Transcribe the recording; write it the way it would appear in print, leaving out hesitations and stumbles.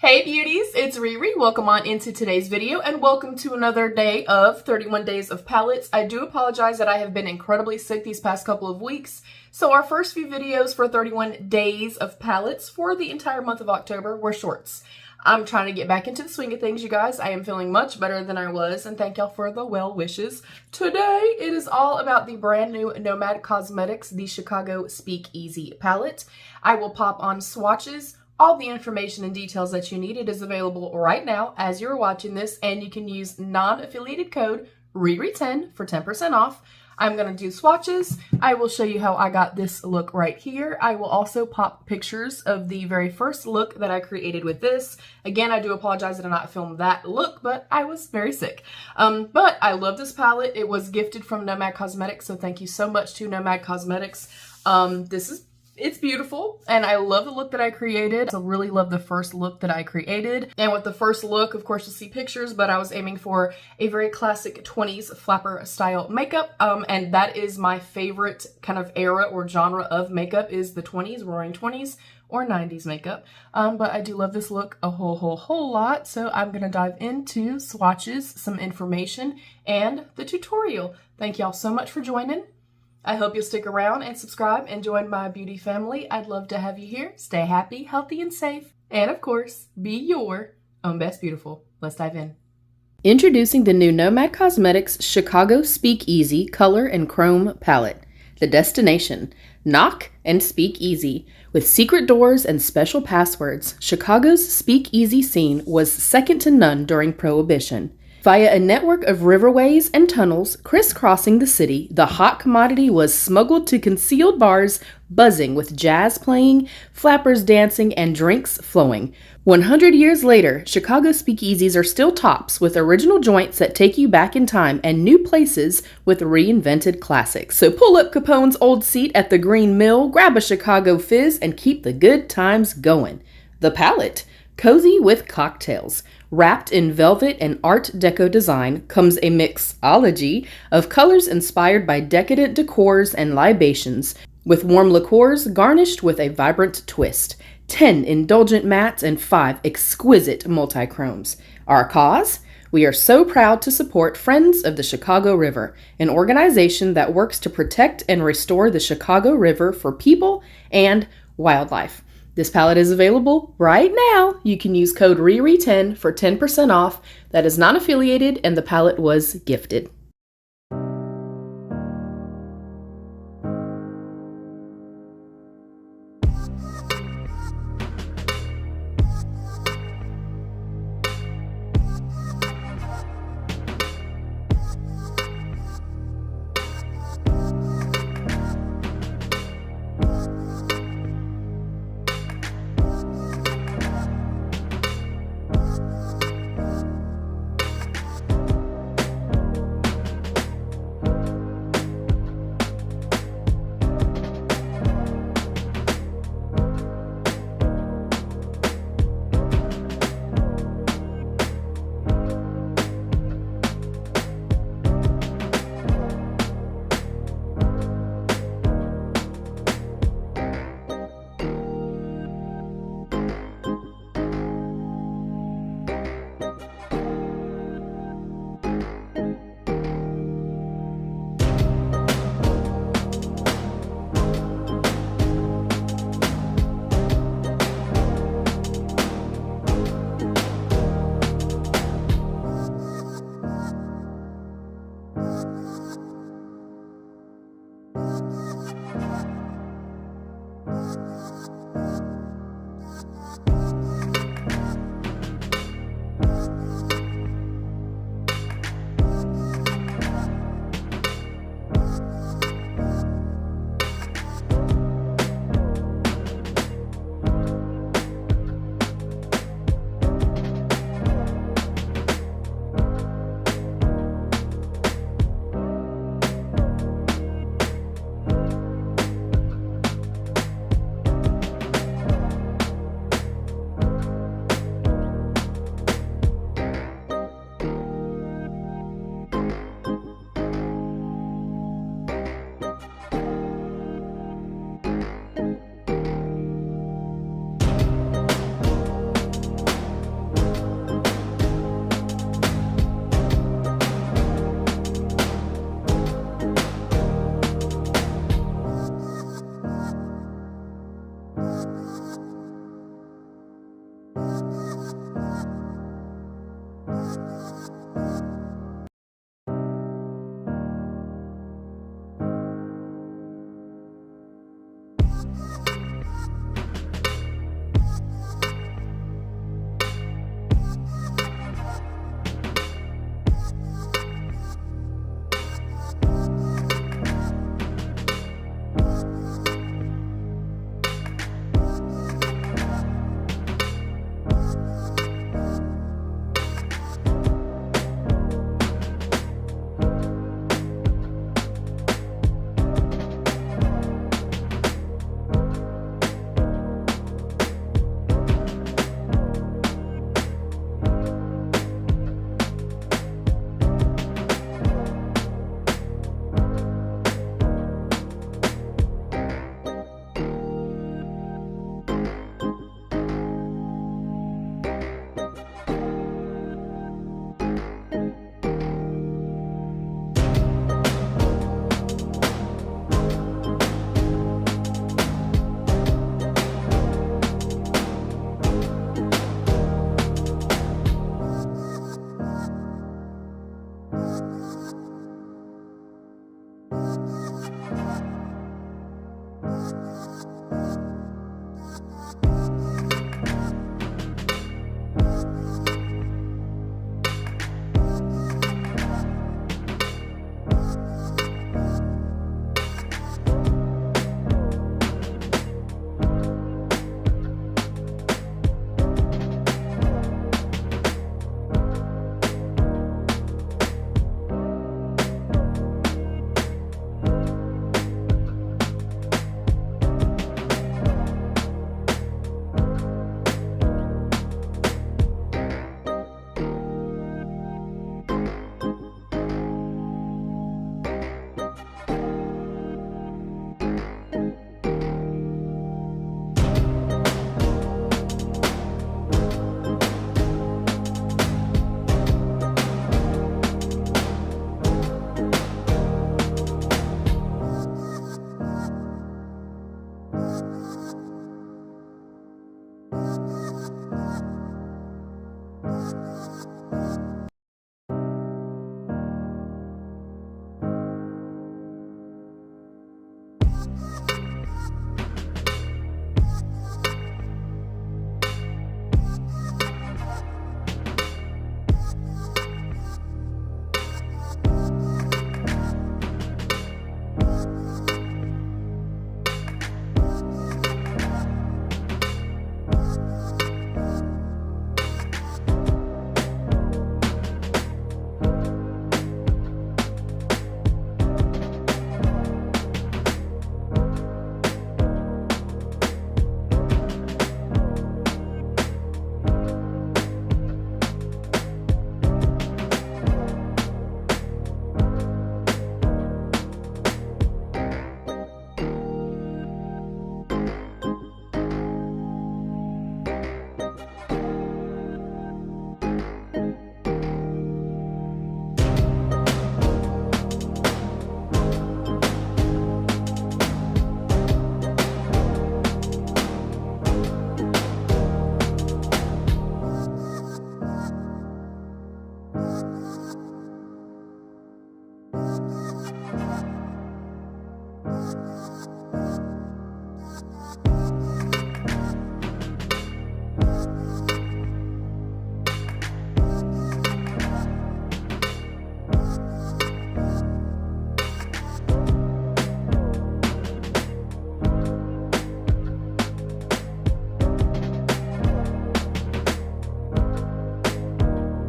Hey beauties, it's Riri. Welcome on into today's video and welcome to another day of 31 days of palettes. I do apologize that I have been incredibly sick these past couple of weeks. So our first few videos for 31 days of palettes for the entire month of October were shorts. I'm trying to get back into the swing of things, you guys. I am feeling much better than I was, and thank y'all for the well wishes. Today, it is all about the brand new Nomad Cosmetics, the Chicago Speakeasy palette. I will pop on swatches. All the information and details that you need, it is available right now as you're watching this, and you can use non-affiliated code RIRI10 for 10% off. I'm going to do swatches. I will show you how I got this look right here. I will also pop pictures of the very first look that I created with this. Again, I do apologize that I did not film that look, but I was very sick. But I love this palette. It was gifted from Nomad Cosmetics, so thank you so much to Nomad Cosmetics. It's beautiful, and I love the look that I created. I really love the first look that I created. And with the first look, of course, you'll see pictures, but I was aiming for a very classic 20s flapper style makeup. And that is my favorite kind of era or genre of makeup is the 20s, roaring 20s, or 90s makeup. But I do love this look a whole lot. So I'm gonna dive into swatches, some information, and the tutorial. Thank y'all so much for joining. I hope you'll stick around and subscribe and join my beauty family. I'd love to have you here. Stay happy, healthy, and safe. And of course, be your own best beautiful. Let's dive in. Introducing the new Nomad Cosmetics Chicago Speakeasy Color and Chrome Palette. The destination, knock and speak easy. With secret doors and special passwords, Chicago's speakeasy scene was second to none during Prohibition. Via a network of riverways and tunnels crisscrossing the city, the hot commodity was smuggled to concealed bars buzzing with jazz playing, flappers dancing, and drinks flowing. 100 years later, Chicago speakeasies are still tops with original joints that take you back in time and new places with reinvented classics. So pull up Capone's old seat at the Green Mill, grab a Chicago fizz, and keep the good times going. The palette, cozy with cocktails. Wrapped in velvet and Art Deco design comes a mixology of colors inspired by decadent decors and libations, with warm liqueurs garnished with a vibrant twist. 10 indulgent mattes and 5 exquisite multi-chromes. Our cause? We are so proud to support Friends of the Chicago River, an organization that works to protect and restore the Chicago River for people and wildlife. This palette is available right now. You can use code RIRI10 for 10% off. That is non-affiliated, and the palette was gifted.